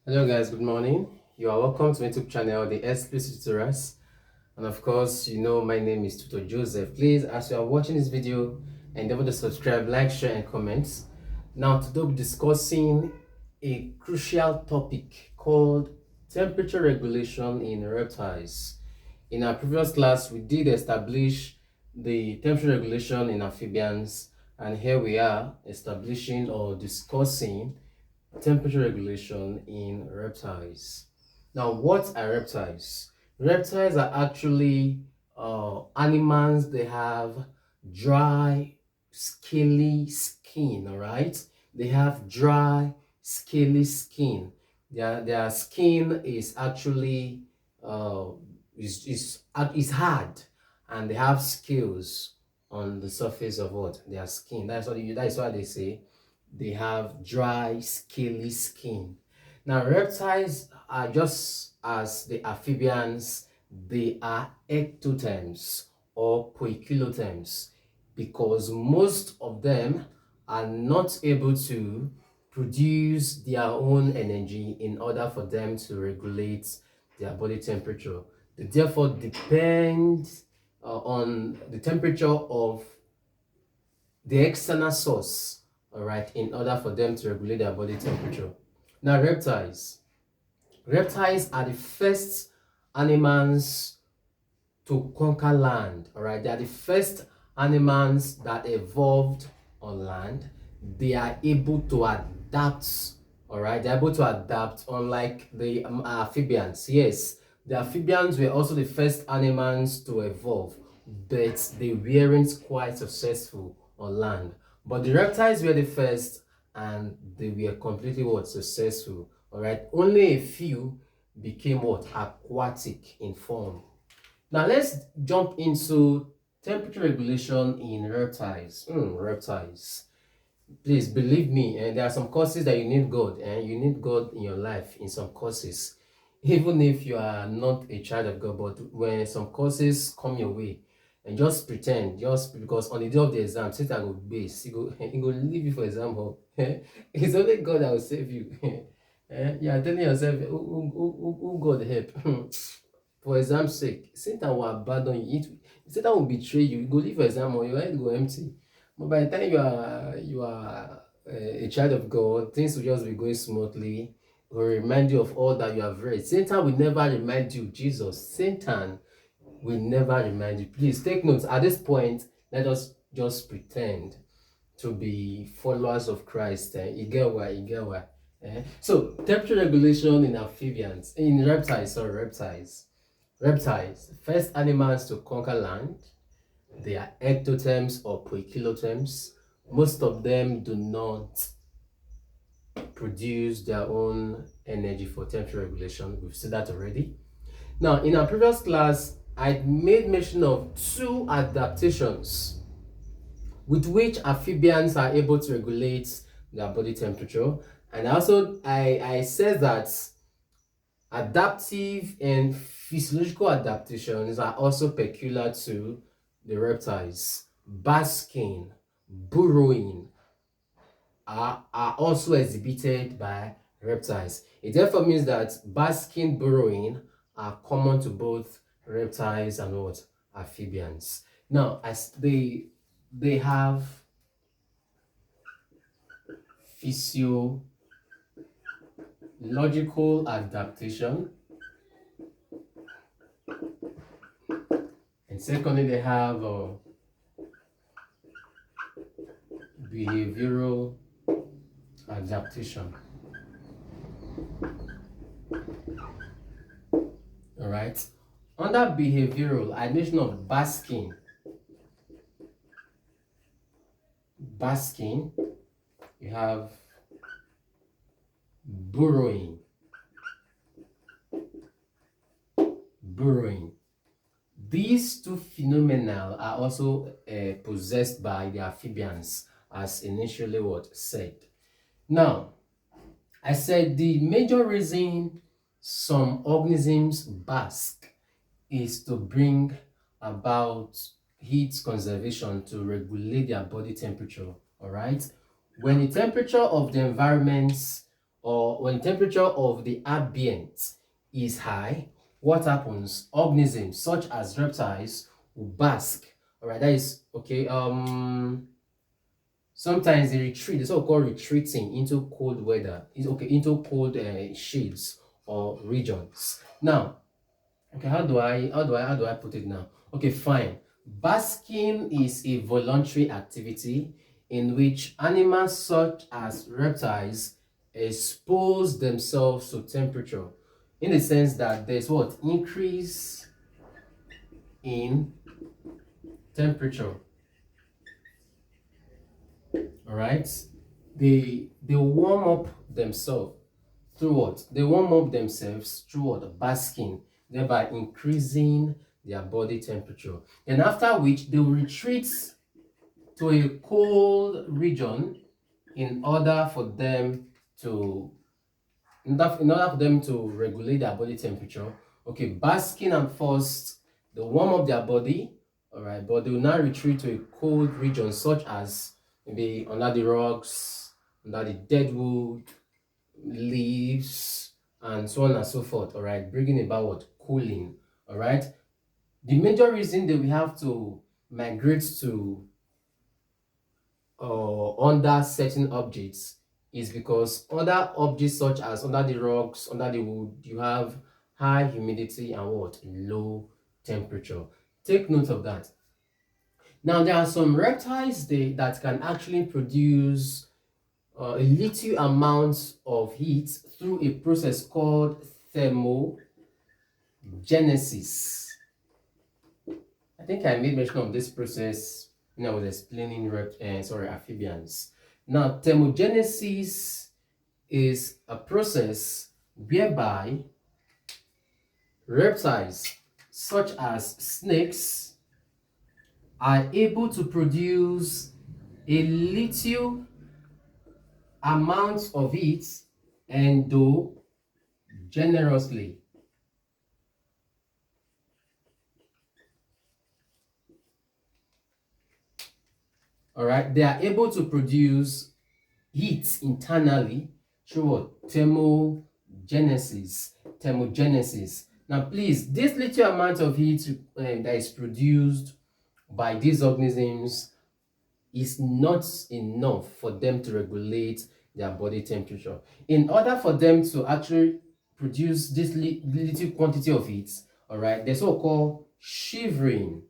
Hello guys, good morning. You are welcome to my YouTube channel, the Explicit Tutorials. And of course, you know my name is Tutor Joseph. Please, as you are watching this video, endeavor to subscribe, like, share, and comment. Now, today we'll be discussing a crucial topic called temperature regulation in reptiles. In our previous class, we did establish the temperature regulation in amphibians, and here we are establishing or discussing temperature regulation in reptiles. Now, what are reptiles? Reptiles are actually animals. They have dry, scaly skin. All right, they have dry, scaly skin. Their skin is actually uh, is hard, and they have scales on the surface of what their skin. That's why they say they have dry, scaly skin. Now, reptiles are just as the amphibians, they are ectotherms or poikilotherms because most of them are not able to produce their own energy in order for them to regulate their body temperature. They therefore depend on the temperature of the external source, all right, in order for them to regulate their body temperature. Now, reptiles are the first animals to conquer land, all right. They are the first animals that evolved on land. They are able to adapt, all right. They're able to adapt, unlike the amphibians. Yes, the amphibians were also the first animals to evolve, but they weren't quite successful on land. But the reptiles were the first, and they were completely what successful. All right, only a few became what aquatic in form. Now let's jump into temperature regulation in reptiles. Reptiles. Please believe me, and there are some courses that you need God, and you need God in your life in some courses, even if you are not a child of God. But when some courses come your way, and just pretend, just because on the day of the exam, Satan will base, he go leave you for exam hall. It's only God that will save you. You are telling yourself, who God help? For exam's sake, Satan will abandon you. Satan will betray you. You go leave for exam or your head go empty. But by the time you are a child of God, things will just be going smoothly. It will remind you of all that you have read. Satan will never remind you Jesus. Satan will never remind you. Please take notes. At this point, let us just pretend to be followers of Christ. You get why? You get why? So temperature regulation in amphibians, in reptiles, sorry, reptiles. Reptiles, first animals to conquer land. They are ectotherms or poikilotherms. Most of them do not produce their own energy for temperature regulation. We've said that already. Now, in our previous class, I made mention of two adaptations with which amphibians are able to regulate their body temperature. And also, I said that adaptive and physiological adaptations are also peculiar to the reptiles. Basking, burrowing are also exhibited by reptiles. It therefore means that basking, burrowing are common to both reptiles and what amphibians. Now, as they have physiological adaptation, and secondly, they have behavioral adaptation. All right. Under behavioral, I mentioned of basking, you have burrowing. These two phenomena are also possessed by the amphibians, as initially what said. Now, I said the major reason some organisms bask is to bring about heat conservation to regulate their body temperature. All right. When the temperature of the environment or when temperature of the ambient is high, what happens? Organisms such as reptiles will bask. All right, that is okay. Sometimes they retreat. It's so-called retreating into cold weather. It's okay, into cold shades or regions. Now, okay, how do I put it now? Okay, fine. Basking is a voluntary activity in which animals such as reptiles expose themselves to temperature, in the sense that there's what? Increase in temperature. All right? They warm up themselves through what? They warm up themselves through what? Basking, thereby increasing their body temperature. And after which they will retreat to a cold region in order for them to in order for them to regulate their body temperature. Okay, basking and first they warm up their body, all right, but they will now retreat to a cold region such as maybe under the rocks, under the dead wood, leaves, and so on and so forth, all right, bringing about what? Cooling, all right. The major reason that we have to migrate to under certain objects is because other objects such as under the rocks, under the wood, you have high humidity and what? Low temperature. Take note of that. Now there are some reptiles that can actually produce a little amount of heat through a process called thermogenesis. I think I made mention of this process when I was explaining amphibians. Now, thermogenesis is a process whereby reptiles such as snakes are able to produce a little amount of it endogeneously. All right, they are able to produce heat internally through what? Thermogenesis. Now, please, this little amount of heat that is produced by these organisms is not enough for them to regulate their body temperature. In order for them to actually produce this little quantity of heat, all right, there's so-called shivering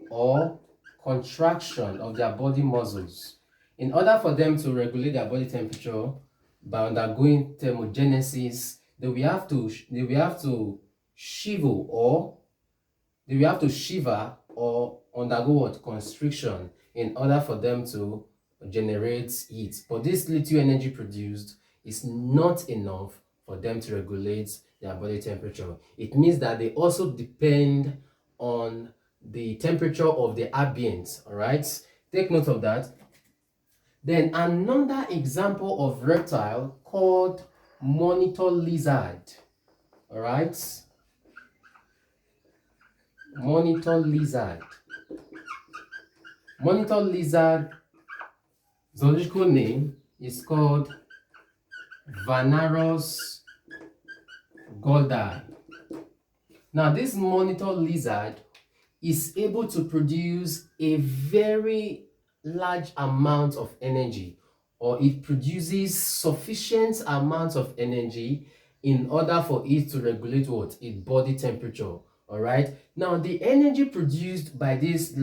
or contraction of their body muscles. In order for them to regulate their body temperature by undergoing thermogenesis, they will have to shiver or undergo what? Constriction, in order for them to generate heat. But this little energy produced is not enough for them to regulate their body temperature. It means that they also depend on the temperature of the ambient. All right, take note of that. Then another example of reptile called monitor lizard. All right, monitor lizard. Monitor lizard zoological name is called Vanarus gordai. Now, this monitor lizard is able to produce a very large amount of energy, or it produces sufficient amount of energy in order for it to regulate what? Its body temperature. All right. Now, the energy produced by this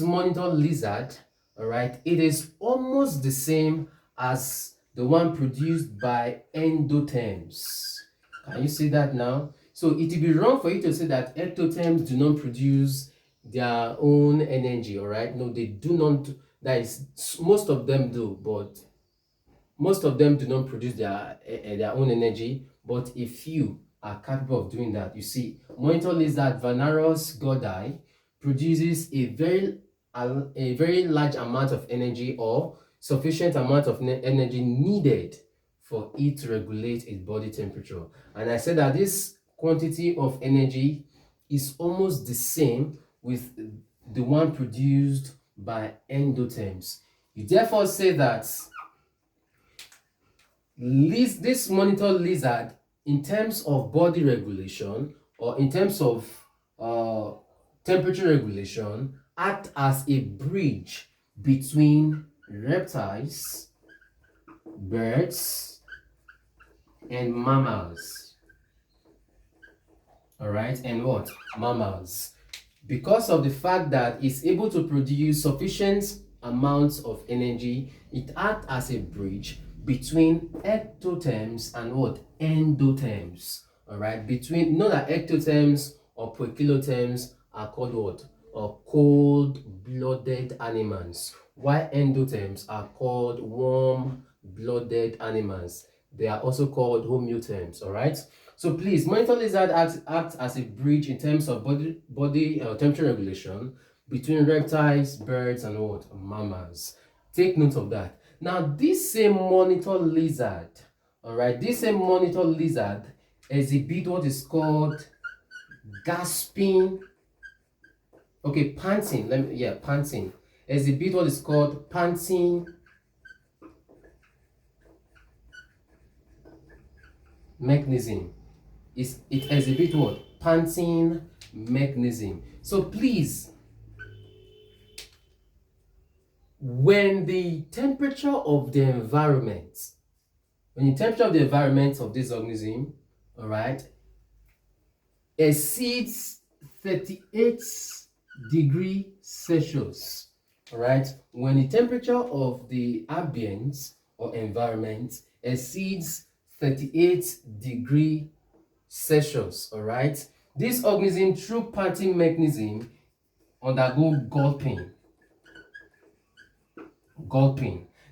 monitor lizard, all right, it is almost the same as the one produced by endotherms. Can you see that now? So it will be wrong for you to say that ectotherms do not produce their own energy, all right? No, they do not. That is, most of them do, but most of them do not produce their own energy, but a few are capable of doing that. You see, monitor lizard Vanarus gordai produces a very large amount of energy, or sufficient amount of energy needed for it to regulate its body temperature. And I said that this quantity of energy is almost the same with the one produced by endotherms. You therefore say that this monitor lizard, in terms of body regulation or in terms of uh, temperature regulation, act as a bridge between reptiles, birds, and mammals. All right, and what? Mammals. Because of the fact that it's able to produce sufficient amounts of energy, it acts as a bridge between ectotherms and what? Endotherms. All right, between, you know that ectotherms or poikilotherms are called what? Or cold-blooded animals, while endotherms are called warm-blooded animals. They are also called homeotherms. All right. So please, monitor lizard acts as a bridge in terms of body temperature regulation between reptiles, birds, and what? Mammals. Take note of that. Now, this same monitor lizard, all right, this same monitor lizard exhibit what is called gasping, okay, panting. Panting. Exhibit what is called panting mechanism. It exhibits what? Panting mechanism. So please, when the temperature of the environment, of this organism, all right, exceeds 38 degrees Celsius, all right, when the temperature of the ambient or environment exceeds 38 degrees Celsius, all right, this organism, through panting mechanism, undergo gulping.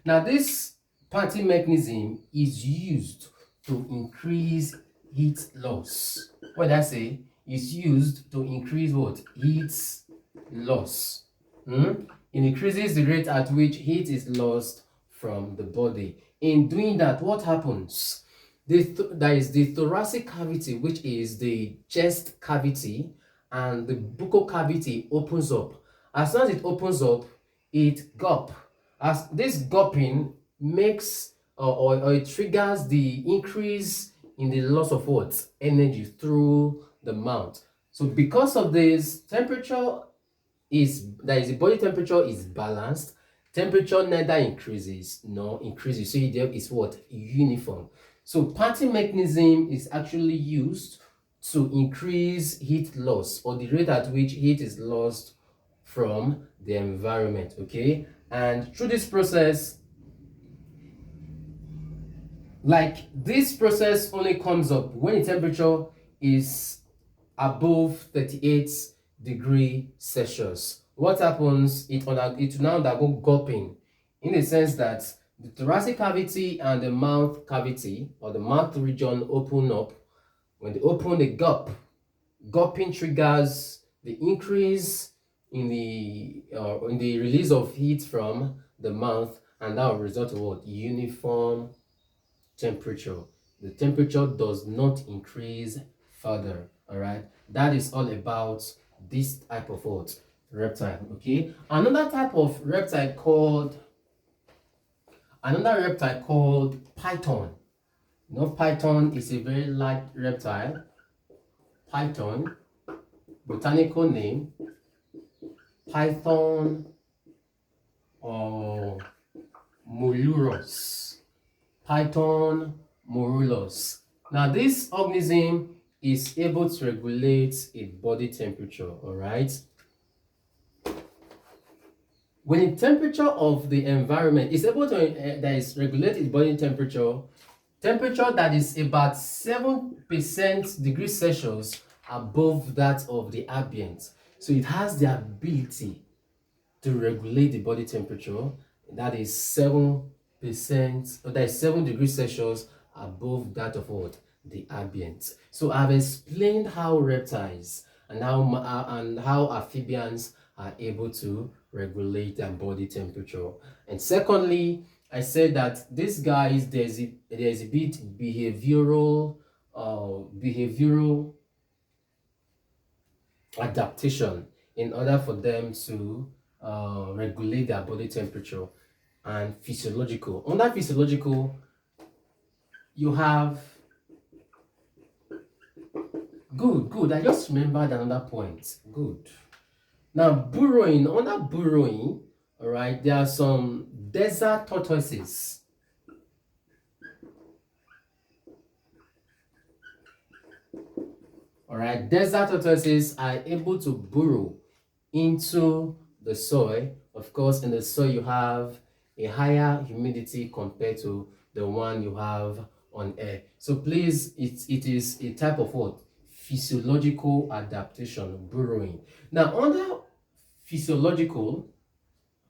Now, this panting mechanism is used to increase heat loss. What did I say? It's used to increase what? Heat loss. It increases the rate at which heat is lost from the body. In doing that, what happens? There is the thoracic cavity, which is the chest cavity, and the buccal cavity opens up. As soon as it opens up, it gulp. As this gulping makes or it triggers the increase in the loss of what? Energy through the mouth. So because of this, the body temperature is balanced. Temperature neither increases nor increases. So there is what? Uniform. So panting mechanism is actually used to increase heat loss, or the rate at which heat is lost from the environment. Okay, and through this process, like, this process only comes up when the temperature is above 38 degrees Celsius. What happens? It will now undergo gulping, in the sense that the thoracic cavity and the mouth cavity, or the mouth region, open up. When they open, they gulp. Gulping triggers the increase in the release of heat from the mouth, and that will result in what? Uniform temperature. The temperature does not increase further. All right, that is all about this type of what? Reptile. Okay, another reptile called python. You know, python is a very light reptile. Python, botanical name Python or Molurus. Python morulus. Now, this organism is able to regulate its body temperature. All right. When the temperature of the environment is able to regulate its body temperature that is about 7% degrees Celsius above that of the ambient. So it has the ability to regulate the body temperature that is 7%, or that is 7 degrees Celsius above that of what? The ambient. So I've explained how reptiles and how amphibians are able to regulate their body temperature. And secondly, I said that these guys, there's a bit behavioral adaptation in order for them to regulate their body temperature. and physiological. Under physiological, you have good. I just remembered another point. Good. Now, burrowing. Under burrowing, all right, there are some desert tortoises. All right, desert tortoises are able to burrow into the soil. Of course, in the soil you have a higher humidity compared to the one you have on air. So please, it is a type of what? Physiological adaptation, burrowing. Now, under physiological,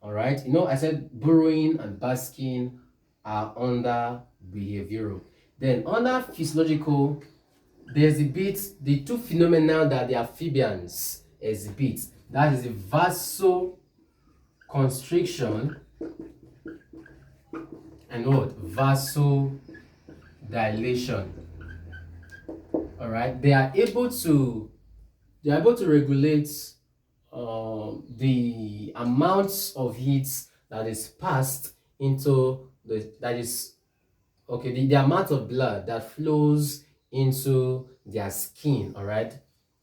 all right, I said burrowing and basking are under behavioral. Then under physiological, they exhibit the two phenomena that the amphibians exhibit. That is the vasoconstriction and what? Vasodilation. All right, they are able to regulate the amounts of heat that is passed into the amount of blood that flows into their skin, all right,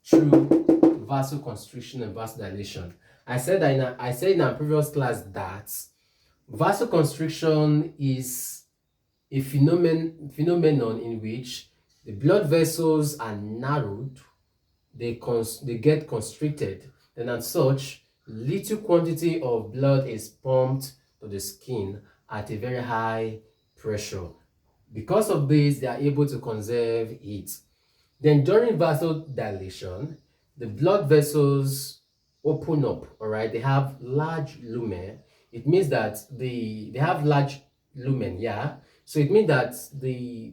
through vasoconstriction and vasodilation. I said in our previous class that vasoconstriction is a phenomenon in which the blood vessels are narrowed, they get constricted, then as such, little quantity of blood is pumped to the skin at a very high pressure. Because of this, they are able to conserve heat. Then during vasodilation, the blood vessels open up, all right? They have large lumen. It means that they have large lumen, yeah? So it means that the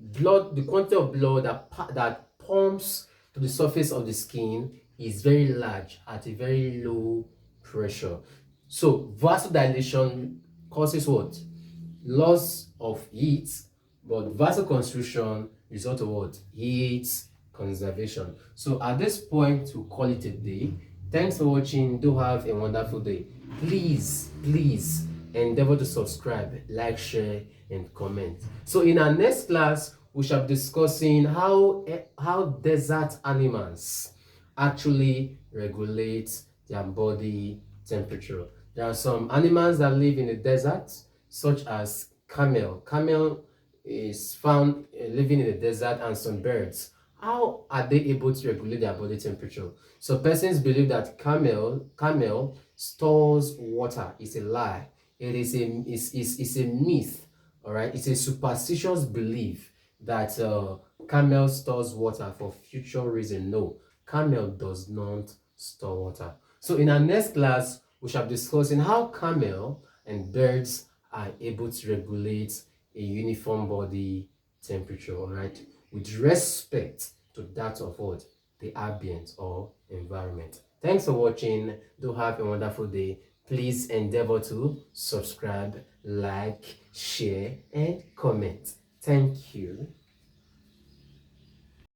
quantity of blood that pumps to the surface of the skin is very large at a very low pressure. So vasodilation causes what? Loss of heat, but vasoconstriction results of what? Heat conservation. So at this point, we'll call it a day. Thanks for watching. Do have a wonderful day. Please endeavor to subscribe, like, share, and comment. So in our next class, we shall be discussing how desert animals actually regulate their body temperature. There are some animals that live in the desert, such as camel. Camel is found living in the desert, and some birds. How are they able to regulate their body temperature? So persons believe that camel stores water. It's a lie. It is a myth. All right, it's a superstitious belief that camel stores water for future reason. No, camel does not store water. So in our next class, we shall be discussing how camel and birds are able to regulate a uniform body temperature, all right, with respect to that of what? The ambient or environment. Thanks for watching. Do have a wonderful day. Please endeavor to subscribe, like, share, and comment. Thank you.